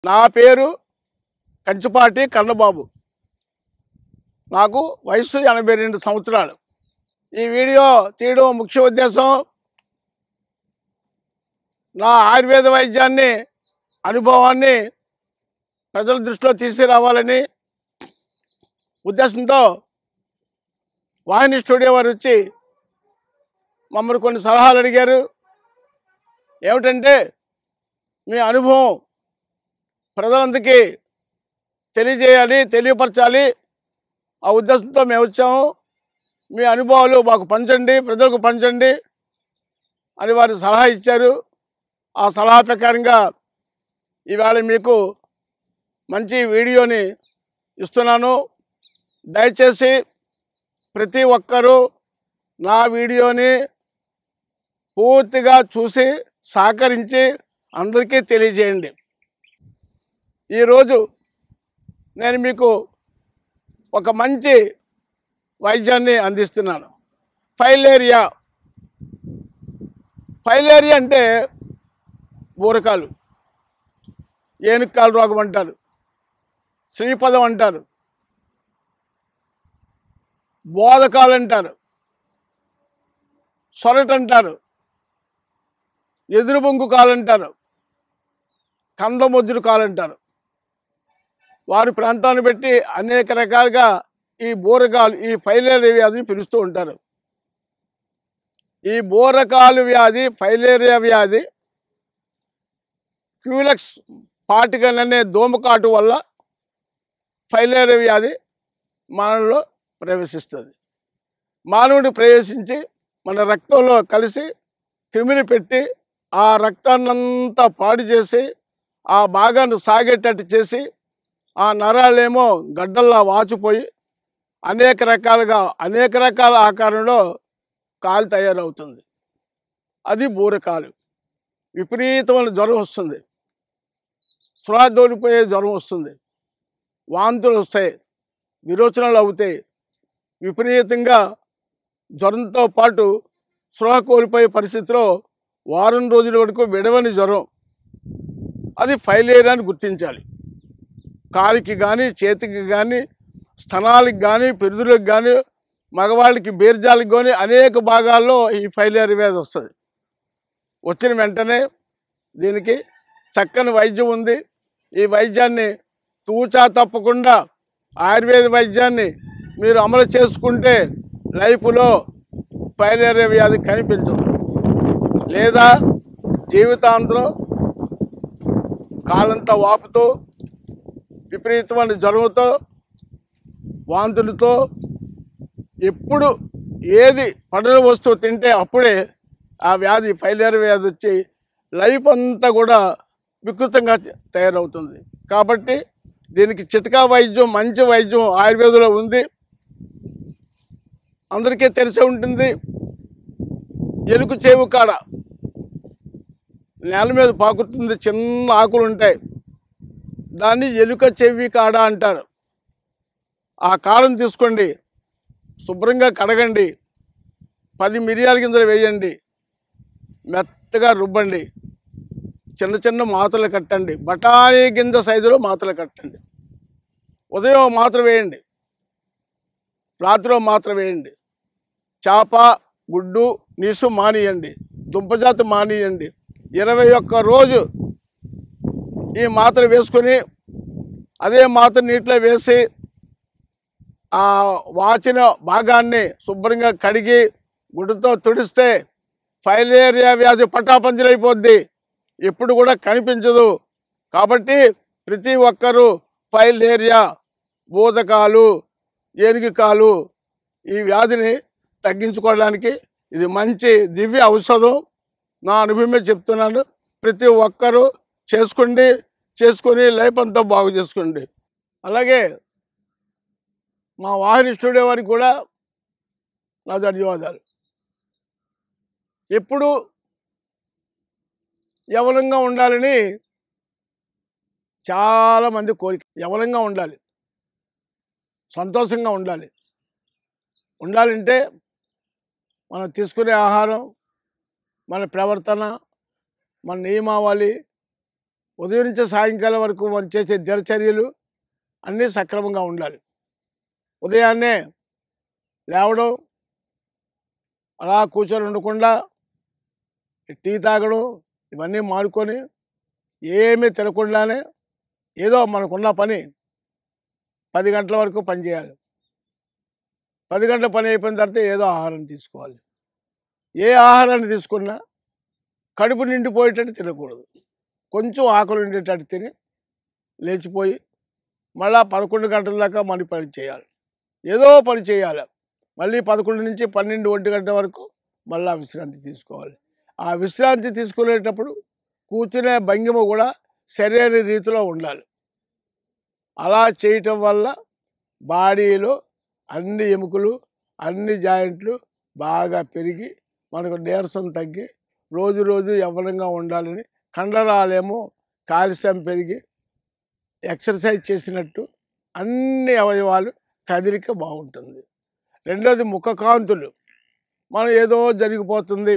నా పేరు కంచుపాటి కన్నబాబు. నాకు వయసు 82 సంవత్సరాలు. ఈ వీడియో తీయడం ముఖ్య ఉద్దేశం నా ఆయుర్వేద వైద్యాన్ని అనుభవాన్ని ప్రజల దృష్టిలో తీసుకురావాలని ఉద్దేశంతో వాహిని స్టూడియో వారు వచ్చి మమ్మల్ని కొన్ని సలహాలు అడిగారు. ఏమిటంటే మీ అనుభవం ప్రజలందరికీ తెలియజేయాలి, తెలియపరచాలి. ఆ ఉద్దేశంతో మేము వచ్చాము. మీ అనుభవాలు మాకు పంచండి, ప్రజలకు పంచండి అని వారు సలహా ఇచ్చారు. ఆ సలహా ప్రకారంగా ఈవేళ మీకు మంచి వీడియోని ఇస్తున్నాను. దయచేసి ప్రతి ఒక్కరూ నా వీడియోని పూర్తిగా చూసి సహకరించి అందరికీ తెలియజేయండి. ఈరోజు నేను మీకు ఒక మంచి వైద్యాన్ని అందిస్తున్నాను. ఫైలేరియా. ఫైలేరియా అంటే బూరకాలు, ఏనుక్కాలు రోగం అంటారు, శ్రీపదం అంటారు, బోధకాలు అంటారు, సొరట అంటారు, ఎదురు బొంగు కాలు అంటారు, కందముద్దురు కాలు అంటారు. వారి ప్రాంతాన్ని బట్టి అనేక రకాలుగా ఈ బోరకాలు, ఈ ఫైలేరియా వ్యాధిని పిలుస్తూ ఉంటారు. ఈ బోరకాలు వ్యాధి, ఫైలేరియా వ్యాధి క్యూలెక్స్ పార్టికల్ అనే దోమకాటు వల్ల ఫైలేరియా వ్యాధి మానవులో ప్రవేశిస్తుంది. మానవుడు ప్రవేశించి మన రక్తంలో కలిసి క్రిమిని పెట్టి ఆ రక్తాన్నంతా పాడు చేసి ఆ భాగాన్ని సాగేటట్టు చేసి ఆ నరాలేమో గడ్డల్లా వాచిపోయి అనేక రకాల ఆకారంలో కాలు తయారవుతుంది. అది బూరకాలు. విపరీతమైన జ్వరం వస్తుంది, స్పృహ తోడిపోయే జ్వరం వస్తుంది, వాంతులు వస్తాయి, విరోచనాలు అవుతాయి. విపరీతంగా జ్వరంతో పాటు స్పృహ కోల్పోయే పరిస్థితిలో వారం రోజుల వరకు విడవని జ్వరం. అది ఫైలేరియా అని గుర్తించాలి. కాలికి కానీ, చేతికి కానీ, స్తనాలకు కానీ, పెరుదులకు కానీ, మగవాళ్ళకి బీర్జాలకు కానీ అనేక భాగాల్లో ఈ ఫైలేరియా వ్యాధి వస్తుంది. వచ్చిన వెంటనే దీనికి చక్కని వైద్యం ఉంది. ఈ వైద్యాన్ని తూచా తప్పకుండా ఆయుర్వేద వైద్యాన్ని మీరు అమలు చేసుకుంటే లైఫ్లో ఫైలేరియా వ్యాధి కనిపించదు. లేదా జీవితాంతరం కాలంతా వాపుతో, విపరీతమైన జ్వరంతో, వాంతులతో, ఎప్పుడు ఏది పడని వస్తువు తింటే అప్పుడే ఆ వ్యాధి ఫైలేరియా వ్యాధి వచ్చి లైఫ్ అంతా కూడా వికృతంగా తయారవుతుంది. కాబట్టి దీనికి చిట్కా వైద్యం, మంచి వైద్యం ఆయుర్వేదంలో ఉంది. అందరికీ తెలిసే ఉంటుంది. ఎలుక చెవు కాడ నేల మీద పాకుతుంది, చిన్న ఆకులు ఉంటాయి, దాన్ని ఎలుక చెవి కాడ అంటారు. ఆ కాడను తీసుకోండి, శుభ్రంగా కడగండి, 10 మిరియాల గింజలు వేయండి, మెత్తగా రుబ్బండి, చిన్న చిన్న మాత్రలు కట్టండి, బఠానీ గింజ సైజులో మాత్రలు కట్టండి. ఉదయం మాత్ర వేయండి, రాత్రిలో మాత్ర వేయండి. చేప, గుడ్డు, నీసు మానేయండి, దుంపజాతి మానేయండి. 21 రోజు ఈ మాత్ర వేసుకొని అదే మాత్ర నీటిలో వేసి ఆ వాచిన భాగాన్ని శుభ్రంగా కడిగి గుడ్డతో తుడిస్తే ఫైలేరియా వ్యాధి పటాపంచలైపోద్ది, ఎప్పుడు కూడా కనిపించదు. కాబట్టి ప్రతి ఒక్కరూ ఫైలేరియా, బోధకాలు, ఏనుగుకాలు ఈ వ్యాధిని తగ్గించుకోవడానికి ఇది మంచి దివ్య ఔషధం. నా అనుభవమే చెప్తున్నాను. ప్రతి ఒక్కరూ చేసుకొని లైఫ్ అంతా బాగు చేసుకోండి. అలాగే మా వాహిని స్టూడియో వారికి కూడా నా ధన్యవాదాలు. ఎప్పుడు యవనంగా ఉండాలని చాలామంది కోరిక. యవనంగా ఉండాలి, సంతోషంగా ఉండాలంటే మనం తీసుకునే ఆహారం, మన ప్రవర్తన, మన నియమావళి, ఉదయం నుంచి సాయంకాలం వరకు మనం చేసే దినచర్యలు అన్నీ సక్రమంగా ఉండాలి. ఉదయాన్నే లేవడం, అలా కూర్చొని ఉండకుండా టీ తాగడం ఇవన్నీ మానుకొని ఏమీ తినకుండానే ఏదో మనకున్న పని 10 గంటల వరకు పని చేయాలి. 10 గంటల పని అయిపోయిన తర్వాత ఏదో ఆహారం తీసుకోవాలి. ఏ ఆహారాన్ని తీసుకున్నా కడుపు నిండిపోయేటట్టు తినకూడదు. కొంచెం ఆకలి ఉండేటట్టు తిని లేచిపోయి మళ్ళా 11 గంటల దాకా మళ్ళీ పని చేయాలి. ఏదో పని చేయాలి. మళ్ళీ 11 నుంచి 12, 1 గంట వరకు మళ్ళా విశ్రాంతి తీసుకోవాలి. ఆ విశ్రాంతి తీసుకునేటప్పుడు కూర్చునే భంగిమ కూడా సరైన రీతిలో ఉండాలి. అలా చేయటం వల్ల బాడీలో అన్ని ఎముకలు, అన్ని జాయింట్లు బాగా పెరిగి మనకు నీరసం తగ్గి రోజు రోజు యవ్వనంగా ఉండాలని, కండరాలేమో కాల్షియం పెరిగి ఎక్సర్సైజ్ చేసినట్టు అన్ని అవయవాలు కదిలిక బాగుంటుంది. రెండోది ముఖ కాంతులు. మనం ఏదో జరిగిపోతుంది,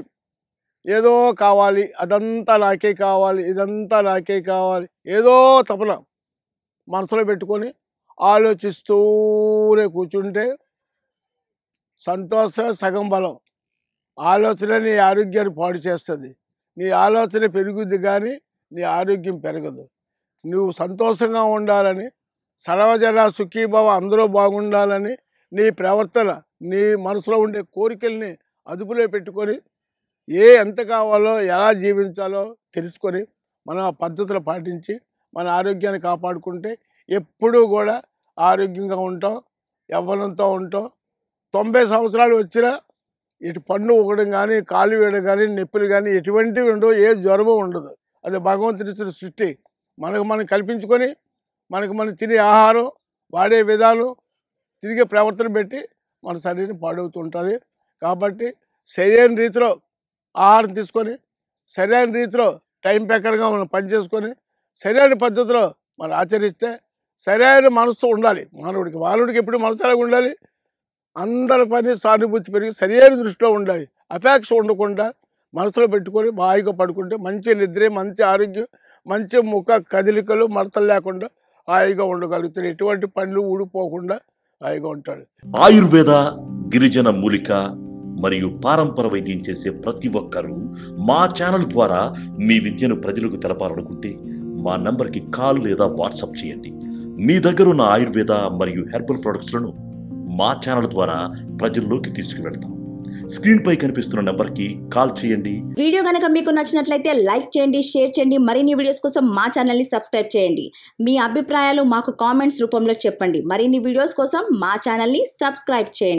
ఏదో కావాలి, అదంతా నాకే కావాలి, ఇదంతా నాకే కావాలి, ఏదో తపన మనసులో పెట్టుకొని ఆలోచిస్తూనే కూర్చుంటే సంతోషం సగం బలం. ఆలోచన నీ ఆరోగ్యాన్ని పాడు చేస్తుంది. నీ ఆలోచన పెరుగుద్ది కానీ నీ ఆరోగ్యం పెరగదు. నువ్వు సంతోషంగా ఉండాలని, సర్వజన సుఖీభవ అందరూ బాగుండాలని నీ ప్రవర్తన, నీ మనసులో ఉండే కోరికల్ని అదుపులో పెట్టుకొని ఎంత కావాలో ఎలా జీవించాలో తెలుసుకొని మన పద్ధతులు పాటించి మన ఆరోగ్యాన్ని కాపాడుకుంటే ఎప్పుడూ కూడా ఆరోగ్యంగా ఉంటాం, యవ్వనంతో ఉంటాం. 90 సంవత్సరాలు వచ్చినా ఇటు పన్ను ఊగడం కానీ, కాలు వేయడం కానీ, నొప్పులు కానీ ఎటువంటివి ఉండవు, ఏ జ్వరము ఉండదు. అది భగవంతుడి ఇచ్చిన సృష్టి. మనం కల్పించుకొని మనం తినే ఆహారం, వాడే విధానం, తిరిగే ప్రవర్తన పెట్టి మన శరీరం పాడవుతుంటుంది. కాబట్టి సరైన రీతిలో ఆహారం తీసుకొని, సరైన రీతిలో టైం ప్రకారంగా మనం పని చేసుకొని, సరైన పద్ధతిలో మనం ఆచరిస్తే సరైన మనసు ఉండాలి మానవుడికి ఎప్పుడు మనసు అలాగ ఉండాలి. అందరి పని సానుభూతి పెరిగి సరైన దృష్టిలో ఉండాలి. అపేక్ష ఉండకుండా మనసులో పెట్టుకొని హాయిగా పడుకుంటే మంచి నిద్ర, మంచి ఆరోగ్యం, మంచి ముఖ కదలికలు, మడతలు లేకుండా హాయిగా ఉండగలుగుతారు. ఎటువంటి పనులు ఊడిపోకుండా హాయిగా ఉంటాడు. ఆయుర్వేద, గిరిజన మూలిక మరియు పారంపర వైద్యం చేసే ప్రతి ఒక్కరూ మా ఛానల్ ద్వారా మీ విద్యను ప్రజలకు తెలపాలనుకుంటే మా నంబర్కి కాల్ లేదా వాట్సాప్ చేయండి. మీ దగ్గర ఉన్న ఆయుర్వేద మరియు హెర్బల్ ప్రొడక్ట్స్లను మా ఛానల్ ద్వారా ప్రజల్లోకి తీసుకువెళ్తాం. స్క్రీన్ పై కనిపిస్తున్న నెంబర్కి కాల్ చేయండి. వీడియో కనుక మీకు నచ్చినట్లయితే లైక్ చేయండి, షేర్ చేయండి. మరిన్ని వీడియోస్ కోసం మా ఛానల్ని సబ్స్క్రైబ్ చేయండి. మీ అభిప్రాయాలు మాకు కామెంట్స్ రూపంలో చెప్పండి. మరిన్ని వీడియోస్ కోసం మా ఛానల్ని సబ్స్క్రైబ్ చేయండి.